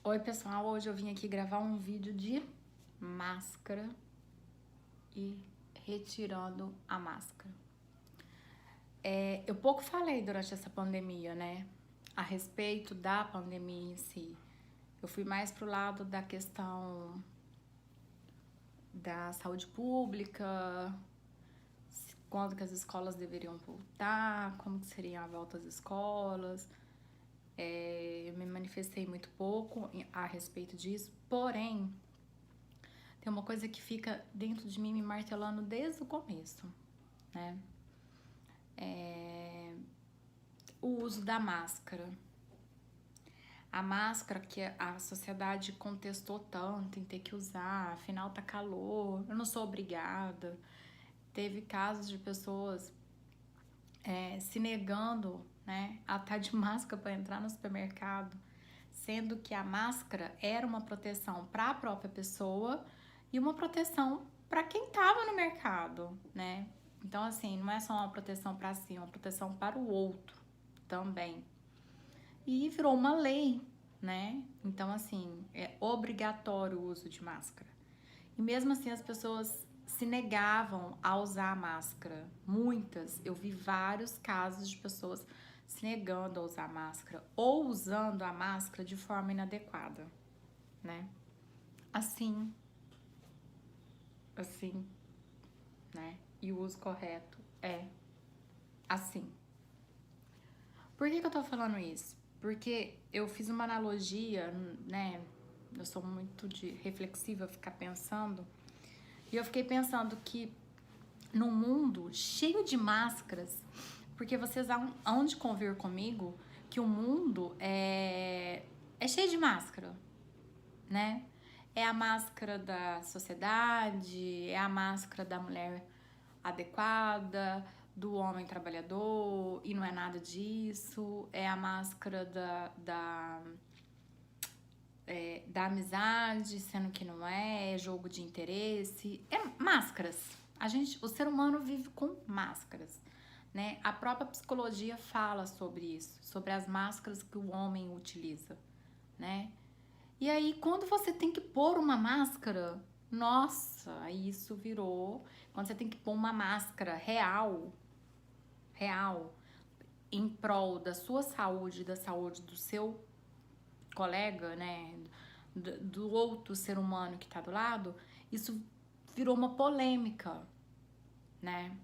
Oi pessoal, hoje eu vim aqui gravar um vídeo de máscara e retirando a máscara. Eu pouco falei durante essa pandemia, né, a respeito da pandemia em si. Eu fui mais pro lado da questão da saúde pública, quando que as escolas deveriam voltar, como que seria a volta às escolas. Eu me manifestei muito pouco a respeito disso, porém, tem uma coisa que fica dentro de mim me martelando desde o começo, né? O uso da máscara. A máscara que a sociedade contestou tanto em ter que usar, afinal tá calor, eu não sou obrigada. Teve casos de pessoas se negando, né, a estar de máscara para entrar no supermercado, sendo que a máscara era uma proteção para a própria pessoa e uma proteção para quem estava no mercado, né? Então, assim, não é só uma proteção para si, é uma proteção para o outro também. E virou uma lei, né? Então, assim, é obrigatório o uso de máscara. E mesmo assim, as pessoas se negavam a usar a máscara. Muitas, eu vi vários casos de pessoas se negando a usar a máscara ou usando a máscara de forma inadequada, né? Assim, assim, né? E o uso correto é assim. Por que eu tô falando isso? Porque eu fiz uma analogia, né? Eu sou muito reflexiva, ficar pensando. E eu fiquei pensando que num mundo cheio de máscaras, porque vocês hão de convir comigo que o mundo é cheio de máscara, né? É a máscara da sociedade, é a máscara da mulher adequada, do homem trabalhador, e não é nada disso, é a máscara da amizade, sendo que não é jogo de interesse, é máscaras. O ser humano vive com máscaras, né? A própria psicologia fala sobre isso, sobre as máscaras que o homem utiliza, né? E aí, quando você tem que pôr uma máscara, nossa, aí isso virou. Quando você tem que pôr uma máscara real, real, em prol da sua saúde, da saúde do seu colega, né, do outro ser humano que tá do lado, isso virou uma polêmica, né?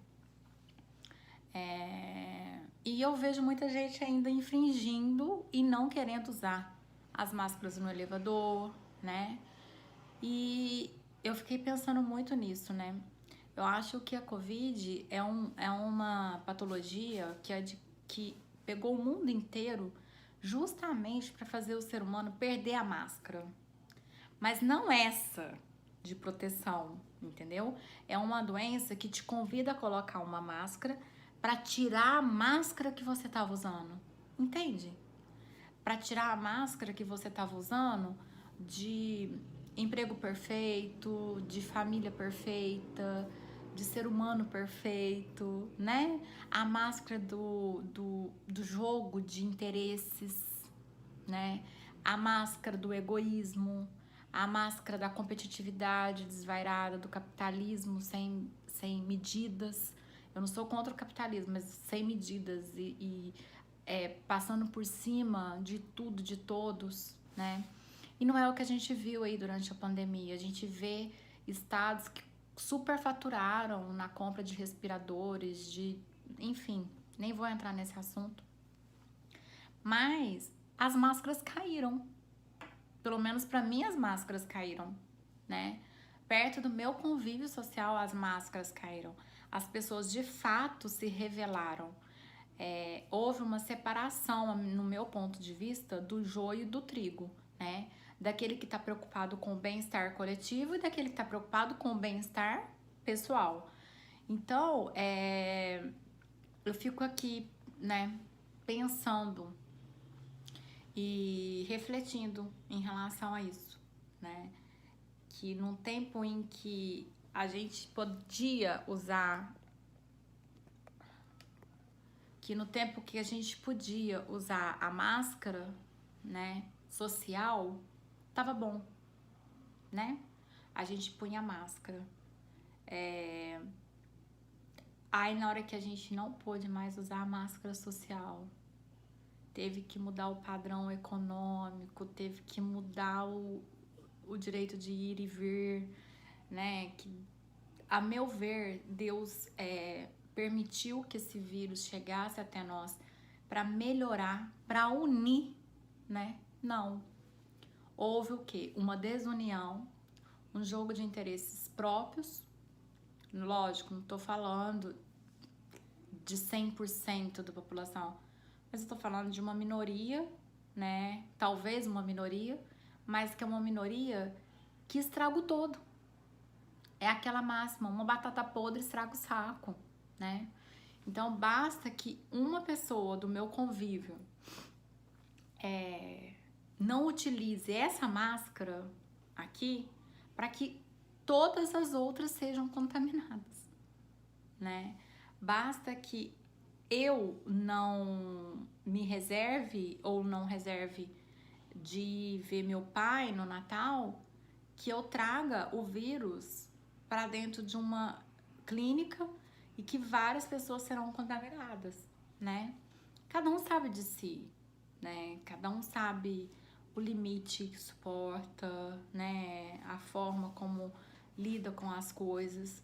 E eu vejo muita gente ainda infringindo e não querendo usar as máscaras no elevador, né? E eu fiquei pensando muito nisso, né? Eu acho que a Covid é uma patologia que pegou o mundo inteiro justamente para fazer o ser humano perder a máscara. Mas não essa de proteção, entendeu? É uma doença que te convida a colocar uma máscara para tirar a máscara que você estava usando, entende? Para tirar a máscara que você estava usando de emprego perfeito, de família perfeita, de ser humano perfeito, né? A máscara do jogo de interesses, né? A máscara do egoísmo, a máscara da competitividade desvairada, do capitalismo sem medidas. Eu não sou contra o capitalismo, mas sem medidas e passando por cima de tudo, de todos, né? E não é o que a gente viu aí durante a pandemia. A gente vê estados que superfaturaram na compra de respiradores, enfim, nem vou entrar nesse assunto. Mas as máscaras caíram. Pelo menos para mim as máscaras caíram, né? Perto do meu convívio social as máscaras caíram. As pessoas de fato se revelaram. Houve uma separação, no meu ponto de vista, do joio e do trigo, né? Daquele que está preocupado com o bem-estar coletivo e daquele que está preocupado com o bem-estar pessoal. Então, eu fico aqui, né, pensando e refletindo em relação a isso, né? Que num tempo em que a gente podia usar, que no tempo que a gente podia usar a máscara, né, social, tava bom, né? A gente punha máscara. Aí na hora que a gente não pôde mais usar a máscara social, teve que mudar o padrão econômico, teve que mudar o direito de ir e vir, né? Que, a meu ver, Deus permitiu que esse vírus chegasse até nós para melhorar, para unir, né? Não. Houve o quê? Uma desunião, um jogo de interesses próprios. Lógico, não tô falando de 100% da população, mas eu tô falando de uma minoria, né? Talvez uma minoria, mas que é uma minoria que estraga o todo. É aquela máxima, uma batata podre estraga o saco, né? Então basta que uma pessoa do meu convívio não utilize essa máscara aqui para que todas as outras sejam contaminadas, né? Basta que eu não me reserve ou não reserve de ver meu pai no Natal, que eu traga o vírus para dentro de uma clínica e que várias pessoas serão contaminadas, né? Cada um sabe de si, né? Cada um sabe o limite que suporta, né? A forma como lida com as coisas,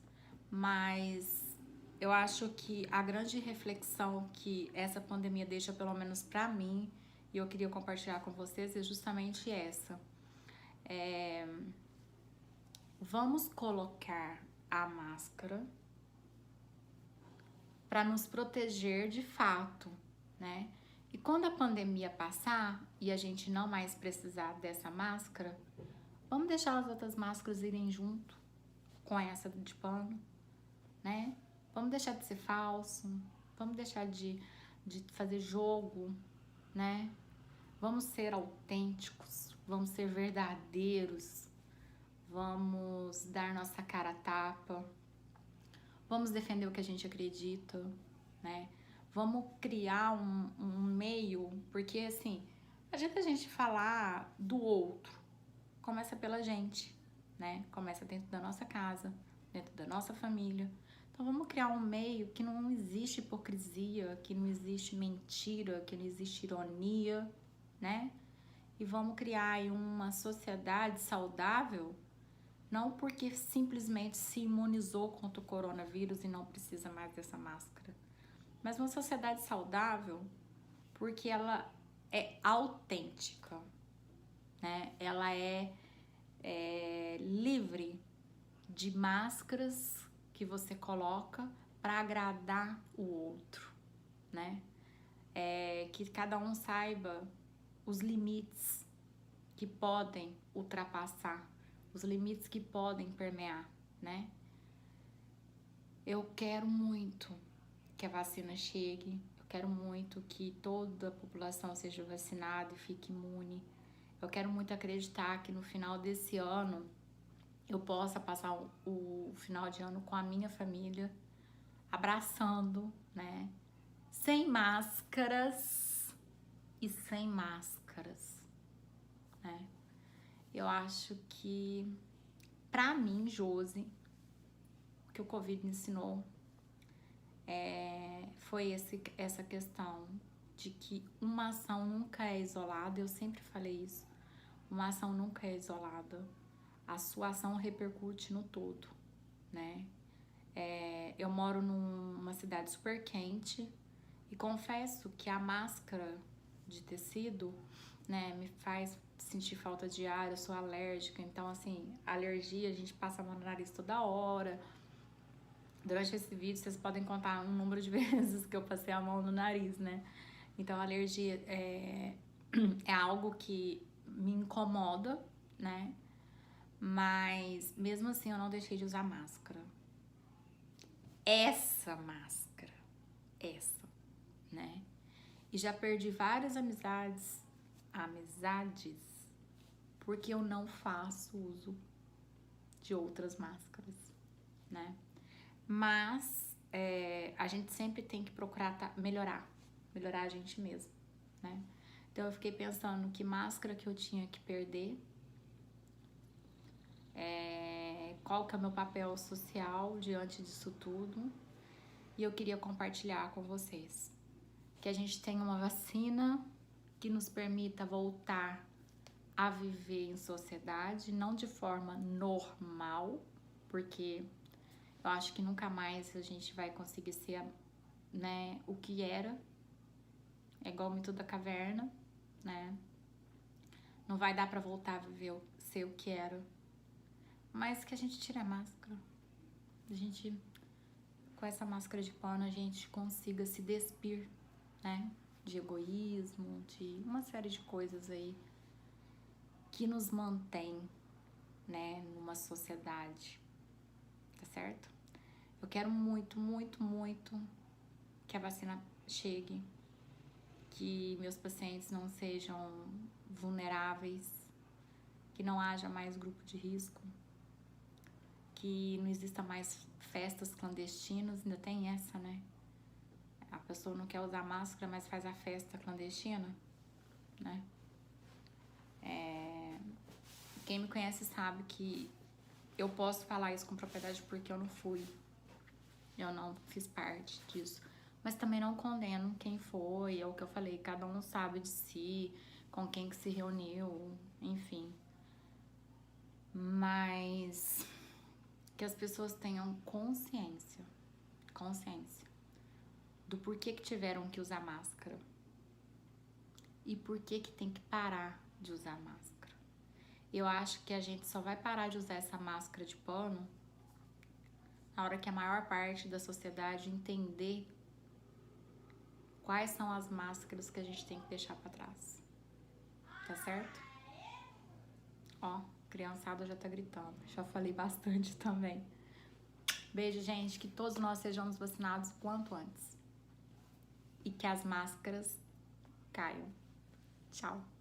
mas eu acho que a grande reflexão que essa pandemia deixa, pelo menos pra mim, e eu queria compartilhar com vocês, é justamente essa. Vamos colocar a máscara para nos proteger de fato, né? E quando a pandemia passar e a gente não mais precisar dessa máscara, vamos deixar as outras máscaras irem junto com essa de pano, né? Vamos deixar de ser falso, vamos deixar de fazer jogo, né? Vamos ser autênticos, vamos ser verdadeiros, vamos dar nossa cara a tapa, vamos defender o que a gente acredita, né? Vamos criar um meio, porque assim, não adianta a gente falar do outro, começa pela gente, né? Começa dentro da nossa casa, dentro da nossa família. Então vamos criar um meio que não existe hipocrisia, que não existe mentira, que não existe ironia, né? E vamos criar aí uma sociedade saudável, não porque simplesmente se imunizou contra o coronavírus e não precisa mais dessa máscara, mas uma sociedade saudável porque ela é autêntica, né? Ela é livre de máscaras que você coloca para agradar o outro, né? Que cada um saiba os limites que podem ultrapassar, os limites que podem permear, né? Eu quero muito que a vacina chegue, eu quero muito que toda a população seja vacinada e fique imune. Eu quero muito acreditar que no final desse ano eu possa passar o final de ano com a minha família, abraçando, né? Sem máscaras e sem máscaras, né? Eu acho que, pra mim, Josi, o que o Covid me ensinou foi essa questão de que uma ação nunca é isolada. Eu sempre falei isso. Uma ação nunca é isolada. A sua ação repercute no todo, né? Eu moro numa cidade super quente e confesso que a máscara de tecido, né, me faz sentir falta de ar. Eu sou alérgica, então assim, alergia a gente passa a mão no nariz toda hora. Durante esse vídeo vocês podem contar um número de vezes que eu passei a mão no nariz, né? Então a alergia é algo que me incomoda, né? Mas mesmo assim eu não deixei de usar máscara. Essa máscara, né? E já perdi várias amizades, porque eu não faço uso de outras máscaras, né? Mas a gente sempre tem que procurar melhorar a gente mesmo, né? Então eu fiquei pensando que máscara que eu tinha que perder, qual que é o meu papel social diante disso tudo. E eu queria compartilhar com vocês que a gente tem uma vacina que nos permita voltar a viver em sociedade, não de forma normal, porque eu acho que nunca mais a gente vai conseguir ser, né, o que era. É igual o mito da caverna, né? Não vai dar pra voltar a viver, ser o que era. Mas que a gente tire a máscara. A gente, com essa máscara de pano, a gente consiga se despir, né? De egoísmo, de uma série de coisas aí que nos mantém, né, numa sociedade, tá certo? Eu quero muito, muito, muito que a vacina chegue, que meus pacientes não sejam vulneráveis, que não haja mais grupo de risco, que não exista mais festas clandestinas, ainda tem essa, né? A pessoa não quer usar máscara, mas faz a festa clandestina, né? Quem me conhece sabe que eu posso falar isso com propriedade porque eu não fui, eu não fiz parte disso. Mas também não condeno quem foi, é o que eu falei, cada um sabe de si, com quem que se reuniu, enfim. Mas que as pessoas tenham consciência do porquê que tiveram que usar máscara e porquê que tem que parar de usar máscara. Eu acho que a gente só vai parar de usar essa máscara de pano na hora que a maior parte da sociedade entender quais são as máscaras que a gente tem que deixar pra trás. Tá certo? Ó, criançada já tá gritando. Já falei bastante também. Beijo, gente. Que todos nós sejamos vacinados o quanto antes. E que as máscaras caiam. Tchau.